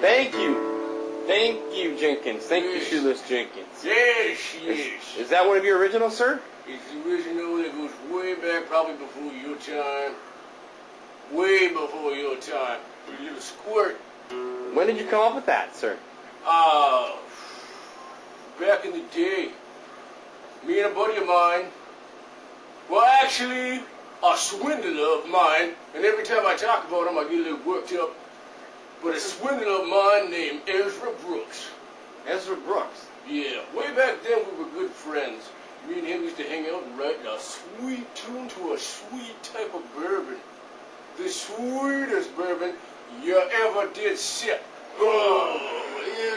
Thank you. Thank you, Jenkins. Thank you, Shoeless Jenkins. Yes. Is that one of your originals, sir? It's the original that goes way back, probably before your time. Way before your time. You little squirt. When did you come up with that, sir? Back in the day, me and a buddy of mine, well, actually, a swindler of mine, and every time I talk about him, I get a little worked up, but a swindler of mine named Ezra Brooks. Ezra Brooks? Yeah, way back then we were good friends. Me and him used to hang out and write a sweet tune to a sweet type of bourbon. The sweetest bourbon you ever did sip. Oh,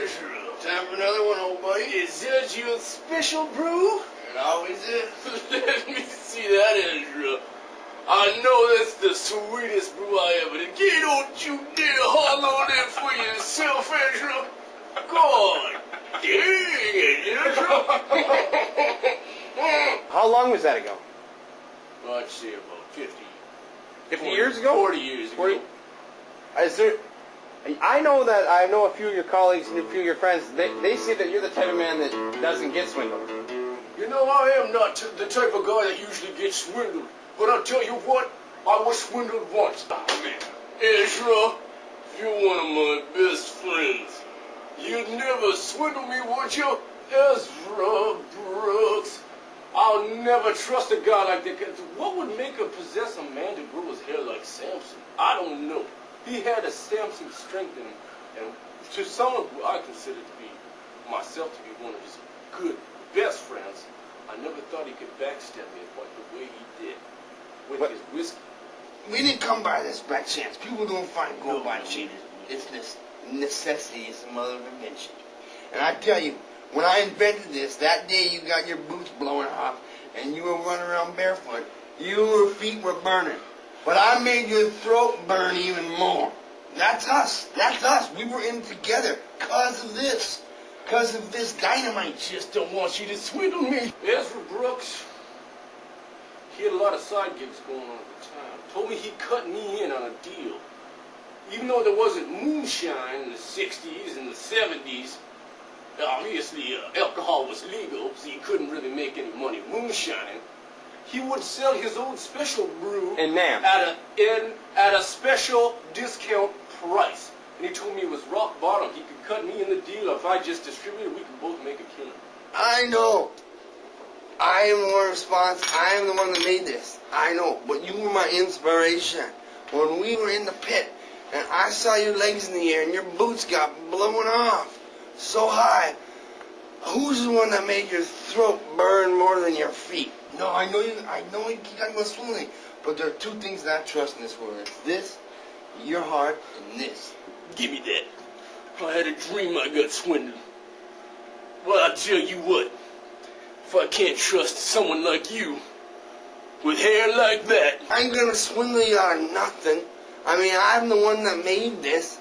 Ezra. Time for another one, old buddy. Is that your special brew? It always is. Let me see that, Ezra. I know that's the sweetest brew I ever did. Don't you dare hollow that for yourself, Ezra. God dang it, Ezra. How long was that ago? I'd say about 50. 50 years ago? 40 years ago. 40? Is there... I know a few of your colleagues and a few of your friends, they say that you're the type of man that doesn't get swindled. You know, I am not the type of guy that usually gets swindled. But I'll tell you what, I was swindled once. Oh, man. Ezra, you're one of my best friends. You'd never swindle me, would you? Ezra Brooks. I'll never trust a guy like that. What would make a possess a man to grow his hair like Samson? I don't know. He had a Samson strength in him, and to someone who I consider to be myself to be one of his good, best friends, I never thought he could backstab me quite the way he did with his whiskey. We didn't come by this by chance. People don't find gold by chance. It's this necessity is the mother of invention. And I tell you, when I invented this, that day you got your boots blowing off, and you were running around barefoot, your feet were burning. But I made your throat burn even more. That's us. That's us. We were in together because of this. Because of this dynamite. Just don't want you to swindle me. Ezra Brooks, he had a lot of side gigs going on at the time. Told me he'd cut me in on a deal. Even though there wasn't moonshine in the 60s and the 70s, obviously alcohol was legal, so you couldn't really make any money moonshining. He would sell his own special brew in NAM at a special discount price. And he told me it was rock bottom. He could cut me in the deal. If I just distributed, we could both make a killing. I know. I am the one responsible. I am the one that made this. I know. But you were my inspiration. When we were in the pit, and I saw your legs in the air, and your boots got blown off so high, who's the one that made your throat burn more than your feet? No, I know you got go swimming, but there are two things that I trust in this world. It's this, your heart, and this. Give me that. I had a dream I got swindled. Well, I'll tell you what. If I can't trust someone like you, with hair like that... I ain't gonna swindle you out of nothing. I mean, I'm the one that made this,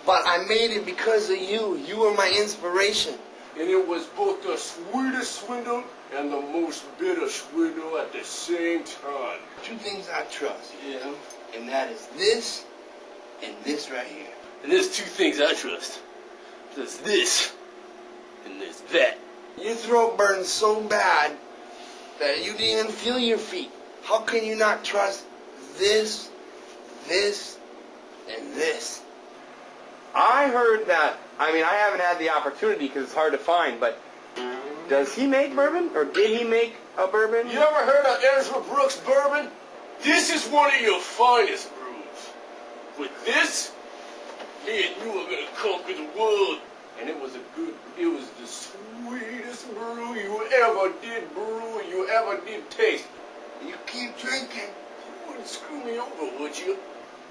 but I made it because of you. You were my inspiration. And it was both the sweetest swindle and the most bitter swindle at the same time. Two things I trust, and that is this and this right here. And there's two things I trust. There's this and there's that. Your throat burned so bad that you didn't even feel your feet. How can you not trust this, this, and this? I heard that, I mean, I haven't had the opportunity because it's hard to find, but does he make bourbon? Or did he make a bourbon? You ever heard of Ezra Brooks bourbon? This is one of your finest brews. With this, me and you are going to conquer the world. And it was the sweetest brew you ever did brew, you ever did taste. You keep drinking. You wouldn't screw me over, would you?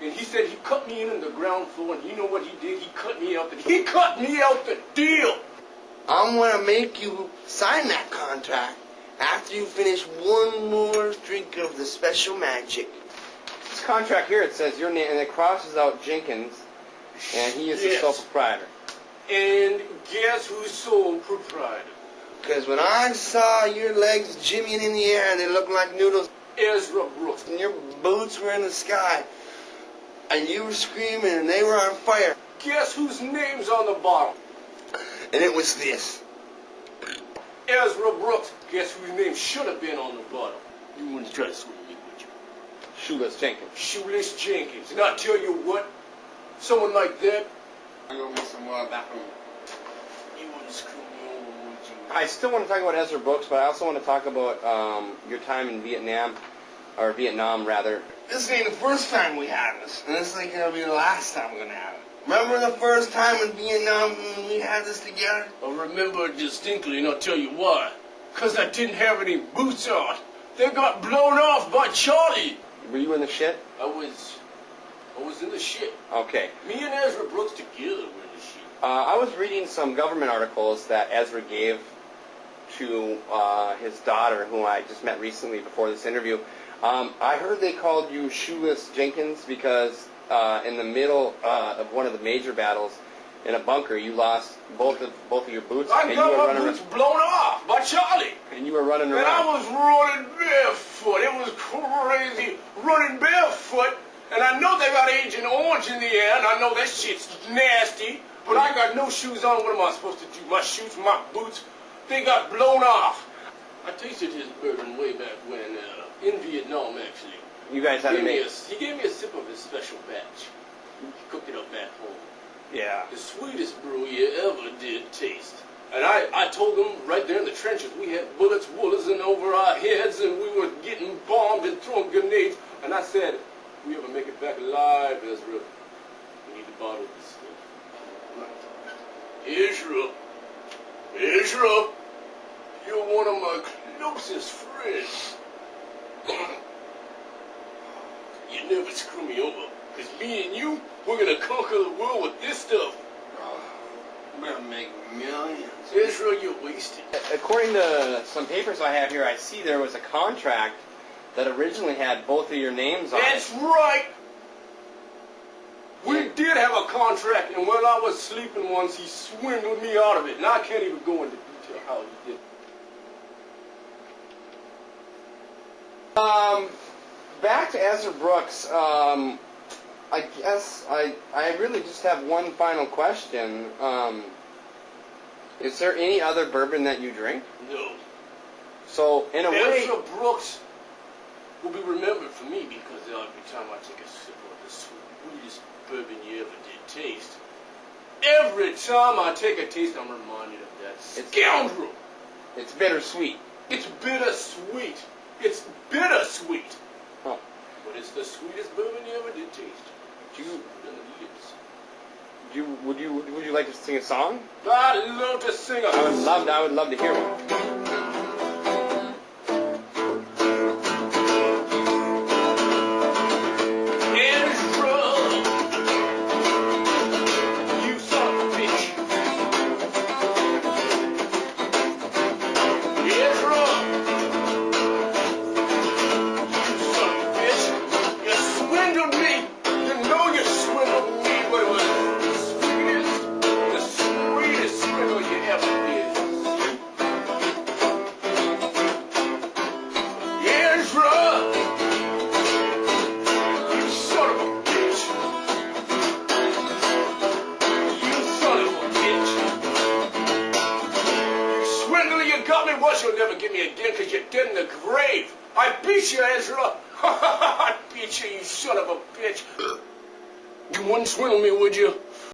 And he said he cut me in the ground floor, and you know what he did? He cut me out the deal. I'm going to make you sign that contract after you finish one more drink of the special magic. This contract here, it says your name, and it crosses out Jenkins, and he is the sole proprietor. And guess who's sole proprietor? Because when I saw your legs jimmying in the air and they looked like noodles, Ezra Brooks, and your boots were in the sky, and you were screaming and they were on fire, Guess whose name's on the bottle? And it was this. Ezra Brooks. Guess whose name should have been on the bottle? You wouldn't try to swing me, would you? Shoeless Jenkins. Shoeless Jenkins. And I tell you what, someone like that, I'm gonna get some more back home. you wouldn't screw me over, would you? I still want to talk about Ezra Brooks, but I also want to talk about your time in Vietnam, or Vietnam rather. This ain't the first time we had this, and this ain't gonna be the last time we're gonna have it. Remember the first time in Vietnam when we had this together? I remember it distinctly, and I'll tell you why. Because I didn't have any boots on. They got blown off by Charlie. Were you in the shit? I was in the shit. Okay. Me and Ezra Brooks together were in the shit. I was reading some government articles that Ezra gave to his daughter, who I just met recently before this interview. I heard they called you Shoeless Jenkins because in the middle of one of the major battles in a bunker, you lost both of your boots. I and you got were my running boots blown off by Charlie. And you were running And I around. was running barefoot. It was crazy. Running barefoot. And I know they got Agent Orange in the air, and I know that shit's nasty. But I got no shoes on. What am I supposed to do? My shoes, my boots, they got blown off. I tasted his bourbon way back when, in Vietnam, actually. You guys had to make. He gave me a sip of his special batch. He cooked it up back home. Yeah. The sweetest brew you ever did taste. And I told them right there in the trenches, we had bullets whizzing over our heads and we were getting bombed and throwing grenades. And I said, if we ever make it back alive, Ezra, we need to bottle this stuff. Ezra, you're one of my closest friends. You never screw me over. Because me and you, we're going to conquer the world with this stuff. We're gonna make millions. Ezra, you're wasted. According to some papers I have here, I see there was a contract that originally had both of your names on That's it. right. We did have a contract, and while I was sleeping once, he swindled me out of it. And I can't even go into detail how he did. Back to Ezra Brooks. I guess I really just have one final question. Is there any other bourbon that you drink? No. So, in a way... Ezra Brooks will be remembered for me because every time I take a sip of the sweetest bourbon you ever did taste, every time I take a taste, I'm reminded of that scoundrel. It's bittersweet. It's bittersweet. It's bittersweet. Oh. But it's the sweetest bourbon you ever did taste. Would you like to sing a song? I'd love to sing a I would love to hear one. You'll never get me again because you're dead in the grave. I beat you, Ezra. I beat you, you son of a bitch. You wouldn't swindle me, would you?